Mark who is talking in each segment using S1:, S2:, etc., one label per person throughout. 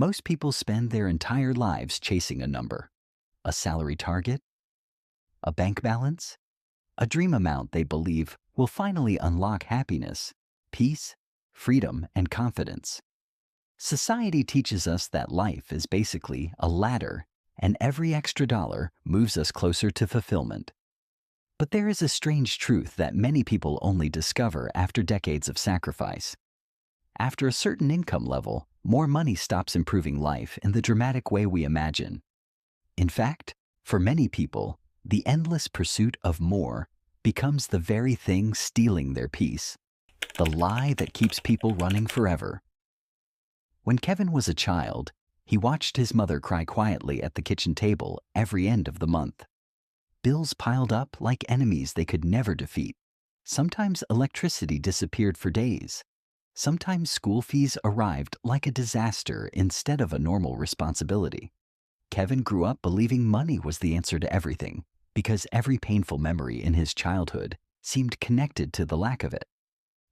S1: Most people spend their entire lives chasing a number, a salary target, a bank balance, a dream amount they believe will finally unlock happiness, peace, freedom, and confidence. Society teaches us that life is basically a ladder, and every extra dollar moves us closer to fulfillment. But there is a strange truth that many people only discover after decades of sacrifice. After a certain income level, more money stops improving life in the dramatic way we imagine. In fact, for many people, the endless pursuit of more becomes the very thing stealing their peace, the lie that keeps people running forever. When Kevin was a child, he watched his mother cry quietly at the kitchen table every end of the month. Bills piled up like enemies they could never defeat. Sometimes electricity disappeared for days. Sometimes school fees arrived like a disaster instead of a normal responsibility. Kevin grew up believing money was the answer to everything, because every painful memory in his childhood seemed connected to the lack of it.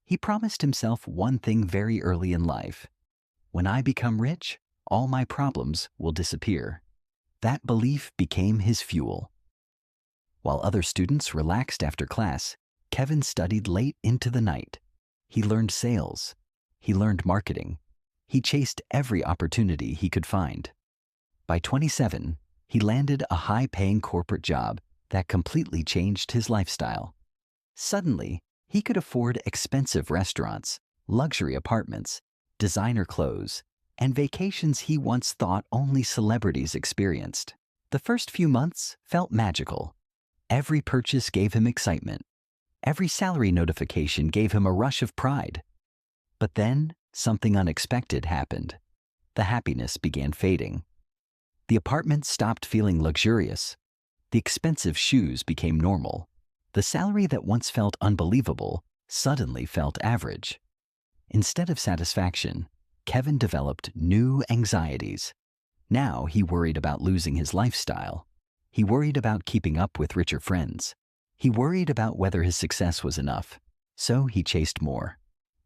S1: He promised himself one thing very early in life: when I become rich, all my problems will disappear. That belief became his fuel. While other students relaxed after class, Kevin studied late into the night. He learned sales. He learned marketing. He chased every opportunity he could find. By 27, he landed a high-paying corporate job that completely changed his lifestyle. Suddenly, he could afford expensive restaurants, luxury apartments, designer clothes, and vacations he once thought only celebrities experienced. The first few months felt magical. Every purchase gave him excitement. Every salary notification gave him a rush of pride. But then, something unexpected happened. The happiness began fading. The apartment stopped feeling luxurious. The expensive shoes became normal. The salary that once felt unbelievable suddenly felt average. Instead of satisfaction, Kevin developed new anxieties. Now he worried about losing his lifestyle. He worried about keeping up with richer friends. He worried about whether his success was enough. So he chased more.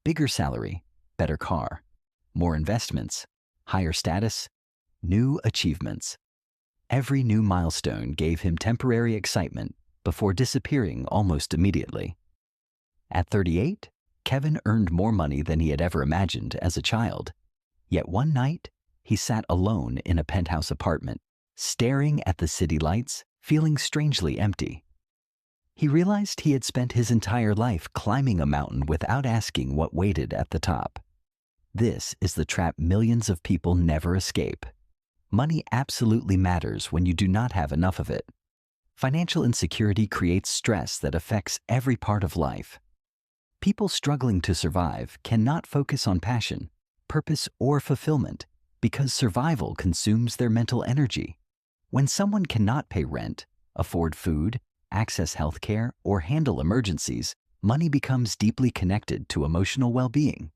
S1: Bigger salary, better car, more investments, higher status, new achievements. Every new milestone gave him temporary excitement before disappearing almost immediately. At 38, Kevin earned more money than he had ever imagined as a child. Yet one night, he sat alone in a penthouse apartment, staring at the city lights, feeling strangely empty. He realized he had spent his entire life climbing a mountain without asking what waited at the top. This is the trap millions of people never escape. Money absolutely matters when you do not have enough of it. Financial insecurity creates stress that affects every part of life. People struggling to survive cannot focus on passion, purpose, or fulfillment because survival consumes their mental energy. When someone cannot pay rent, afford food, access healthcare, or handle emergencies, money becomes deeply connected to emotional well-being.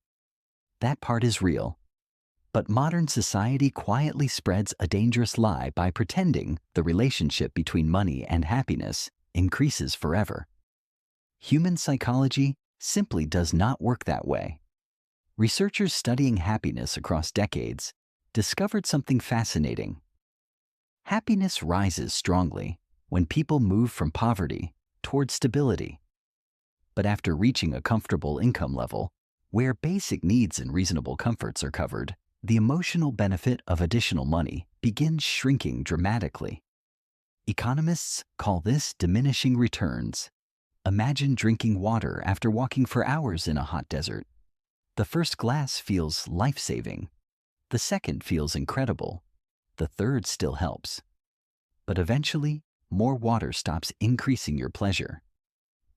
S1: That part is real. But modern society quietly spreads a dangerous lie by pretending the relationship between money and happiness increases forever. Human psychology simply does not work that way. Researchers studying happiness across decades discovered something fascinating. Happiness rises strongly when people move from poverty toward stability. But after reaching a comfortable income level, where basic needs and reasonable comforts are covered, the emotional benefit of additional money begins shrinking dramatically. Economists call this diminishing returns. Imagine drinking water after walking for hours in a hot desert. The first glass feels life-saving. The second feels incredible. The third still helps. But eventually, more water stops increasing your pleasure.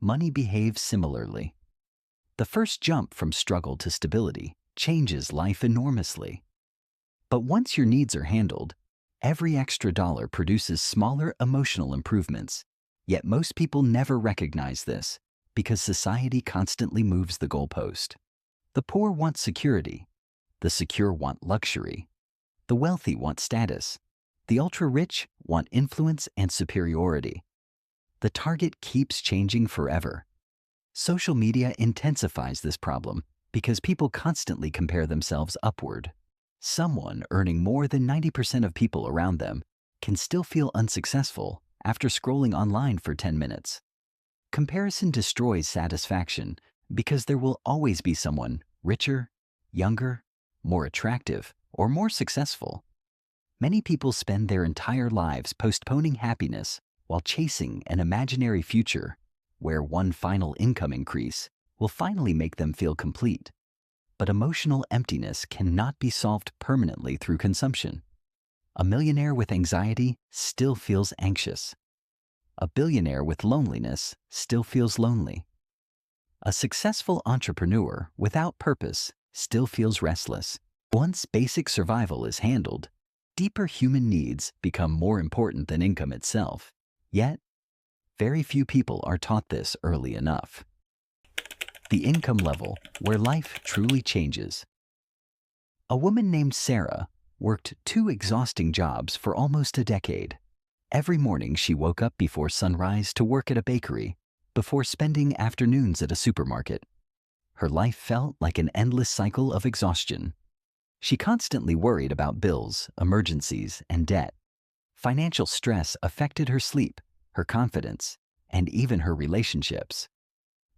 S1: Money behaves similarly. The first jump from struggle to stability changes life enormously. But once your needs are handled, every extra dollar produces smaller emotional improvements. Yet most people never recognize this because society constantly moves the goalpost. The poor want security. The secure want luxury. The wealthy want status. The ultra-rich want influence and superiority. The target keeps changing forever. Social media intensifies this problem because people constantly compare themselves upward. Someone earning more than 90% of people around them can still feel unsuccessful after scrolling online for 10 minutes. Comparison destroys satisfaction because there will always be someone richer, younger, more attractive, or more successful. Many people spend their entire lives postponing happiness while chasing an imaginary future where one final income increase will finally make them feel complete. But emotional emptiness cannot be solved permanently through consumption. A millionaire with anxiety still feels anxious. A billionaire with loneliness still feels lonely. A successful entrepreneur without purpose still feels restless. Once basic survival is handled, deeper human needs become more important than income itself. Yet, very few people are taught this early enough. The income level where life truly changes. A woman named Sarah worked 2 exhausting jobs for almost a decade. Every morning she woke up before sunrise to work at a bakery, before spending afternoons at a supermarket. Her life felt like an endless cycle of exhaustion. She constantly worried about bills, emergencies, and debt. Financial stress affected her sleep, her confidence, and even her relationships.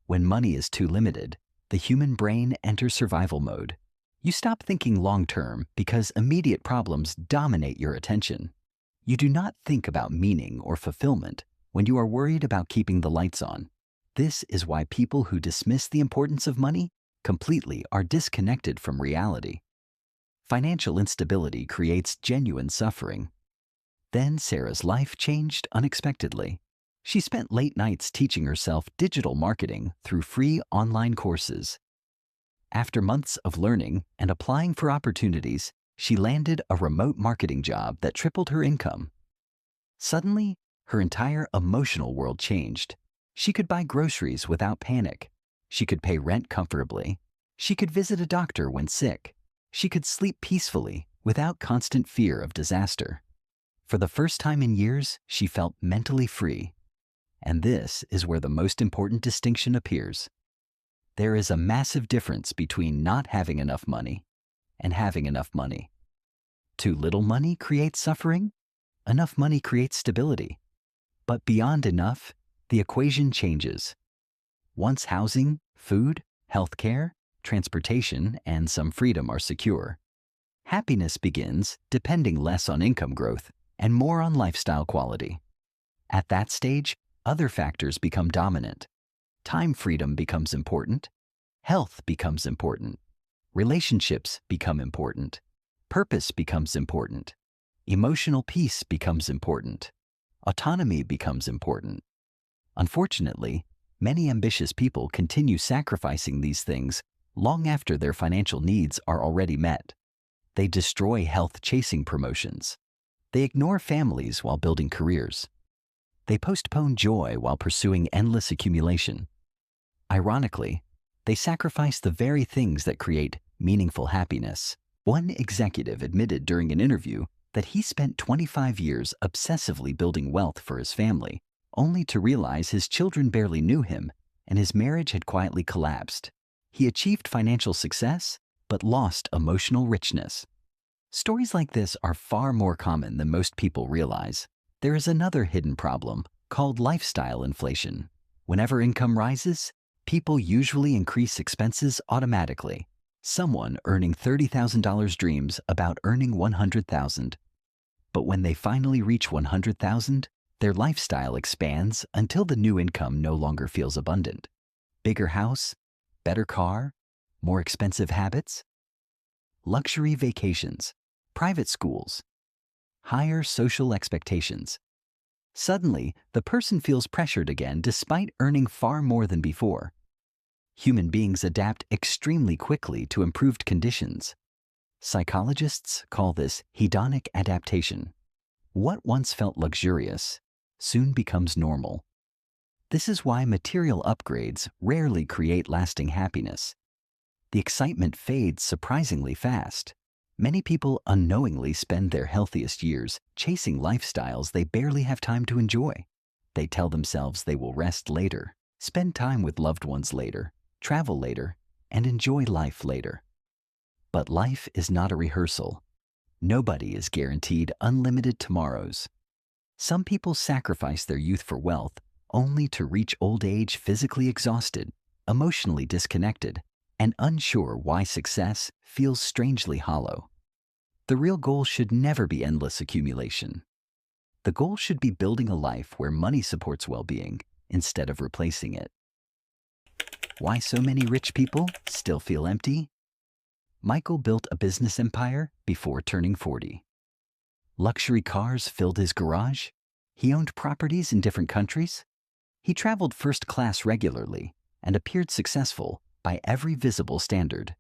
S1: When money is too limited, the human brain enters survival mode. You stop thinking long-term because immediate problems dominate your attention. You do not think about meaning or fulfillment when you are worried about keeping the lights on. This is why people who dismiss the importance of money completely are disconnected from reality. Financial instability creates genuine suffering. Then Sarah's life changed unexpectedly. She spent late nights teaching herself digital marketing through free online courses. After months of learning and applying for opportunities, she landed a remote marketing job that tripled her income. Suddenly, her entire emotional world changed. She could buy groceries without panic. She could pay rent comfortably. She could visit a doctor when sick. She could sleep peacefully without constant fear of disaster. For the first time in years, she felt mentally free. And this is where the most important distinction appears. There is a massive difference between not having enough money and having enough money. Too little money creates suffering. Enough money creates stability. But beyond enough, the equation changes. Once housing, food, healthcare, transportation, and some freedom are secure, happiness begins depending less on income growth and more on lifestyle quality. At that stage, other factors become dominant. Time freedom becomes important. Health becomes important. Relationships become important. Purpose becomes important. Emotional peace becomes important. Autonomy becomes important. Unfortunately, many ambitious people continue sacrificing these things long after their financial needs are already met. They destroy health chasing promotions. They ignore families while building careers. They postpone joy while pursuing endless accumulation. Ironically, they sacrifice the very things that create meaningful happiness. One executive admitted during an interview that he spent 25 years obsessively building wealth for his family, only to realize his children barely knew him and his marriage had quietly collapsed. He achieved financial success, but lost emotional richness. Stories like this are far more common than most people realize. There is another hidden problem called lifestyle inflation. Whenever income rises, people usually increase expenses automatically. Someone earning $30,000 dreams about earning $100,000. But when they finally reach $100,000, their lifestyle expands until the new income no longer feels abundant. Bigger house, better car, more expensive habits, luxury vacations, private schools, higher social expectations. Suddenly, the person feels pressured again despite earning far more than before. Human beings adapt extremely quickly to improved conditions. Psychologists call this hedonic adaptation. What once felt luxurious soon becomes normal. This is why material upgrades rarely create lasting happiness. The excitement fades surprisingly fast. Many people unknowingly spend their healthiest years chasing lifestyles they barely have time to enjoy. They tell themselves they will rest later, spend time with loved ones later, travel later, and enjoy life later. But life is not a rehearsal. Nobody is guaranteed unlimited tomorrows. Some people sacrifice their youth for wealth only to reach old age physically exhausted, emotionally disconnected, and unsure why success feels strangely hollow. The real goal should never be endless accumulation. The goal should be building a life where money supports well-being instead of replacing it. Why so many rich people still feel empty? Michael built a business empire before turning 40. Luxury cars filled his garage. He owned properties in different countries. He traveled first class regularly and appeared successful by every visible standard.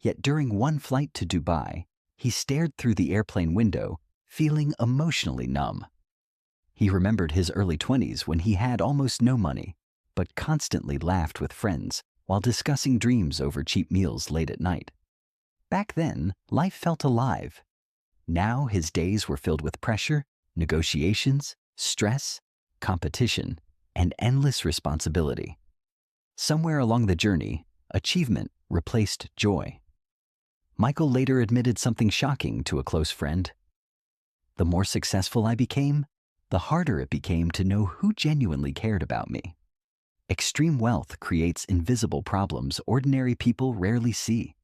S1: Yet during one flight to Dubai, he stared through the airplane window, feeling emotionally numb. He remembered his early 20s when he had almost no money, but constantly laughed with friends while discussing dreams over cheap meals late at night. Back then, life felt alive. Now his days were filled with pressure, negotiations, stress, competition, and endless responsibility. Somewhere along the journey, achievement replaced joy. Michael later admitted something shocking to a close friend. The more successful I became, the harder it became to know who genuinely cared about me. Extreme wealth creates invisible problems ordinary people rarely see.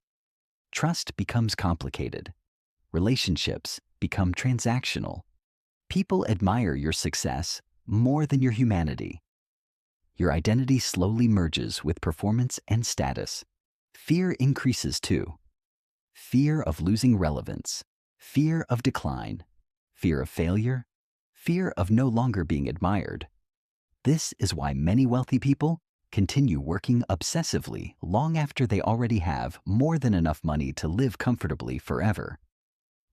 S1: Trust becomes complicated. Relationships become transactional. People admire your success more than your humanity. Your identity slowly merges with performance and status. Fear increases too. Fear of losing relevance, fear of decline, fear of failure, fear of no longer being admired. This is why many wealthy people continue working obsessively long after they already have more than enough money to live comfortably forever.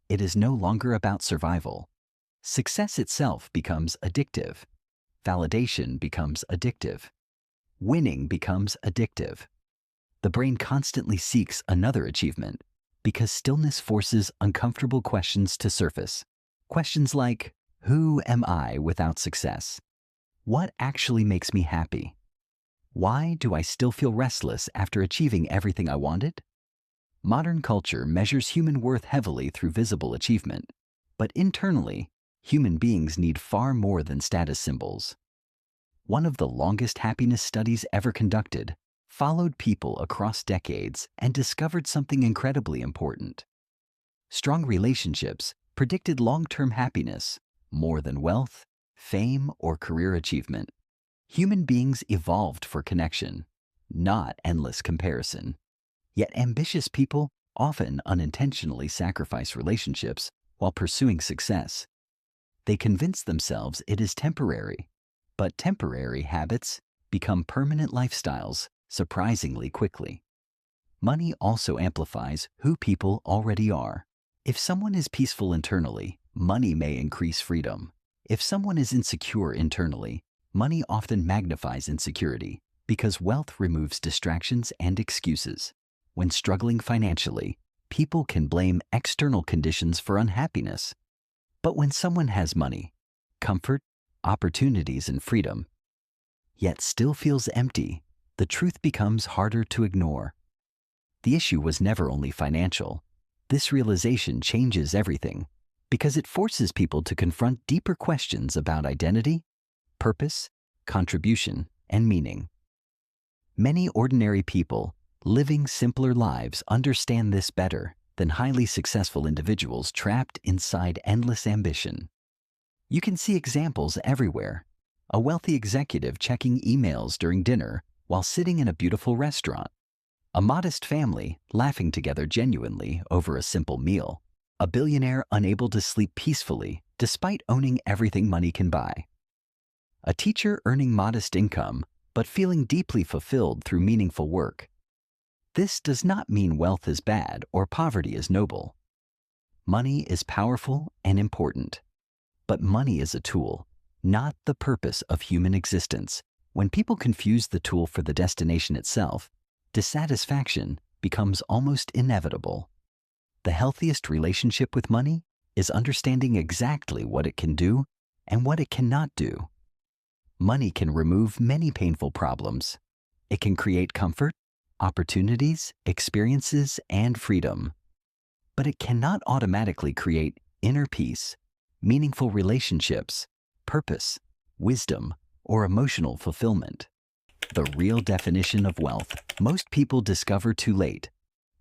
S1: It is no longer about survival. Success itself becomes addictive. Validation becomes addictive. Winning becomes addictive. The brain constantly seeks another achievement because stillness forces uncomfortable questions to surface. Questions like, who am I without success? What actually makes me happy? Why do I still feel restless after achieving everything I wanted? Modern culture measures human worth heavily through visible achievement, but internally, human beings need far more than status symbols. One of the longest happiness studies ever conducted followed people across decades and discovered something incredibly important. Strong relationships predicted long-term happiness more than wealth, fame, or career achievement. Human beings evolved for connection, not endless comparison. Yet ambitious people often unintentionally sacrifice relationships while pursuing success. They convince themselves it is temporary, but temporary habits become permanent lifestyles surprisingly quickly. Money also amplifies who people already are. If someone is peaceful internally, money may increase freedom. If someone is insecure internally, money often magnifies insecurity because wealth removes distractions and excuses. When struggling financially, people can blame external conditions for unhappiness. But when someone has money, comfort, opportunities, and freedom, yet still feels empty, the truth becomes harder to ignore. The issue was never only financial. This realization changes everything because it forces people to confront deeper questions about identity, purpose, contribution, and meaning. Many ordinary people living simpler lives understand this better than highly successful individuals trapped inside endless ambition. You can see examples everywhere. A wealthy executive checking emails during dinner while sitting in a beautiful restaurant. A modest family laughing together genuinely over a simple meal. A billionaire unable to sleep peacefully despite owning everything money can buy. A teacher earning modest income but feeling deeply fulfilled through meaningful work. This does not mean wealth is bad or poverty is noble. Money is powerful and important, but money is a tool, not the purpose of human existence. When people confuse the tool for the destination itself, dissatisfaction becomes almost inevitable. The healthiest relationship with money is understanding exactly what it can do and what it cannot do. Money can remove many painful problems. It can create comfort, opportunities, experiences, and freedom. but it cannot automatically create inner peace, meaningful relationships, purpose, wisdom, or emotional fulfillment. The real definition of wealth most people discover too late.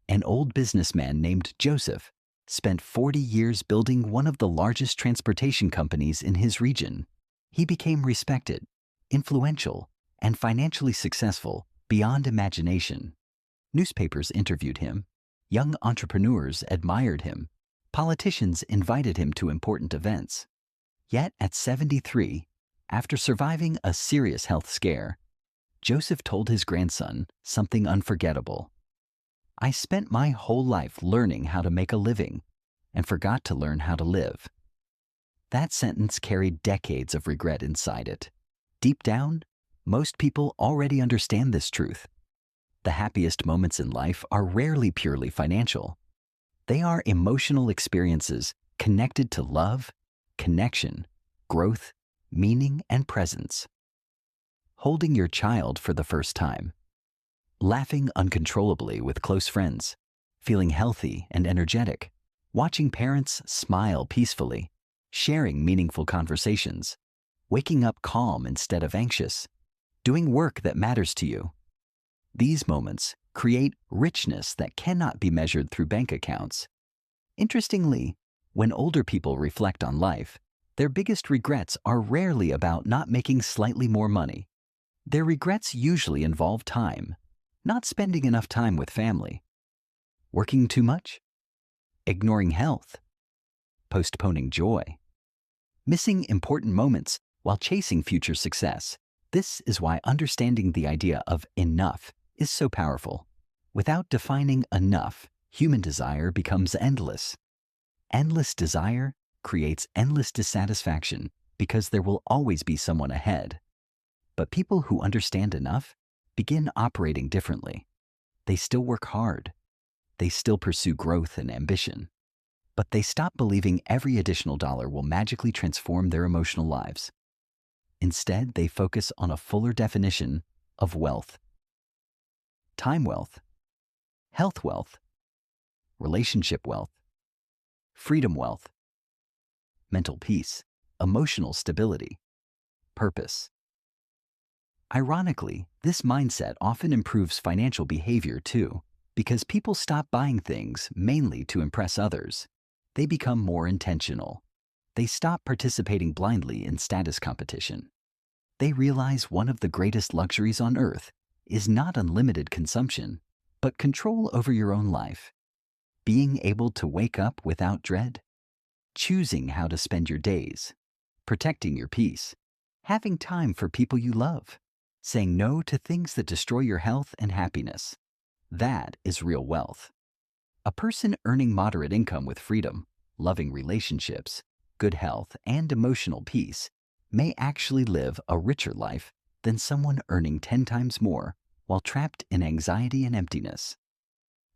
S1: An old businessman named Joseph spent 40 years building one of the largest transportation companies in his region. He became respected, influential, and financially successful beyond imagination. Newspapers interviewed him, young entrepreneurs admired him, politicians invited him to important events. Yet at 73, after surviving a serious health scare, Joseph told his grandson something unforgettable. "I spent my whole life learning how to make a living and forgot to learn how to live." That sentence carried decades of regret inside it. Deep down, most people already understand this truth. The happiest moments in life are rarely purely financial. They are emotional experiences connected to love, connection, growth, meaning, and presence. Holding your child for the first time, laughing uncontrollably with close friends, feeling healthy and energetic, watching parents smile peacefully, sharing meaningful conversations, waking up calm instead of anxious, doing work that matters to you. These moments create richness that cannot be measured through bank accounts. Interestingly, when older people reflect on life, their biggest regrets are rarely about not making slightly more money. Their regrets usually involve time, not spending enough time with family, working too much, ignoring health, postponing joy, missing important moments while chasing future success. This is why understanding the idea of enough is so powerful. Without defining enough, human desire becomes endless. Endless desire creates endless dissatisfaction because there will always be someone ahead. But people who understand enough begin operating differently. They still work hard. They still pursue growth and ambition. But they stop believing every additional dollar will magically transform their emotional lives. Instead, they focus on a fuller definition of wealth. Time wealth, health wealth, relationship wealth, freedom wealth, mental peace, emotional stability, purpose. Ironically, this mindset often improves financial behavior too, because people stop buying things mainly to impress others. They become more intentional. They stop participating blindly in status competition. They realize one of the greatest luxuries on earth is not unlimited consumption, but control over your own life. Being able to wake up without dread, choosing how to spend your days, protecting your peace, having time for people you love, saying no to things that destroy your health and happiness. That is real wealth. A person earning moderate income with freedom, loving relationships, good health, and emotional peace may actually live a richer life than someone earning 10 times more while trapped in anxiety and emptiness.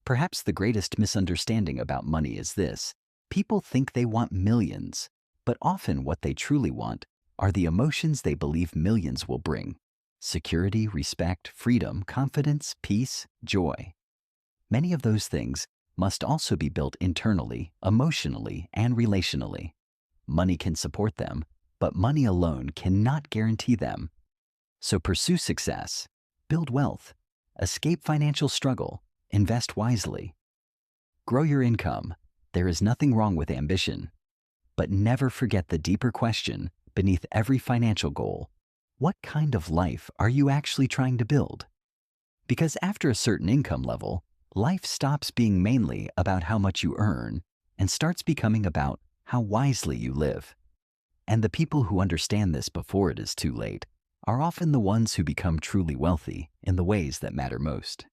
S1: Perhaps the greatest misunderstanding about money is this: people think they want millions, but often what they truly want are the emotions they believe millions will bring: security, respect, freedom, confidence, peace, joy. Many of those things must also be built internally, emotionally, and relationally. Money can support them, but money alone cannot guarantee them. So pursue success, build wealth, escape financial struggle, invest wisely. Grow your income. There is nothing wrong with ambition. But never forget the deeper question beneath every financial goal: what kind of life are you actually trying to build? Because after a certain income level, life stops being mainly about how much you earn and starts becoming about how wisely you live. And the people who understand this before it is too late are often the ones who become truly wealthy in the ways that matter most.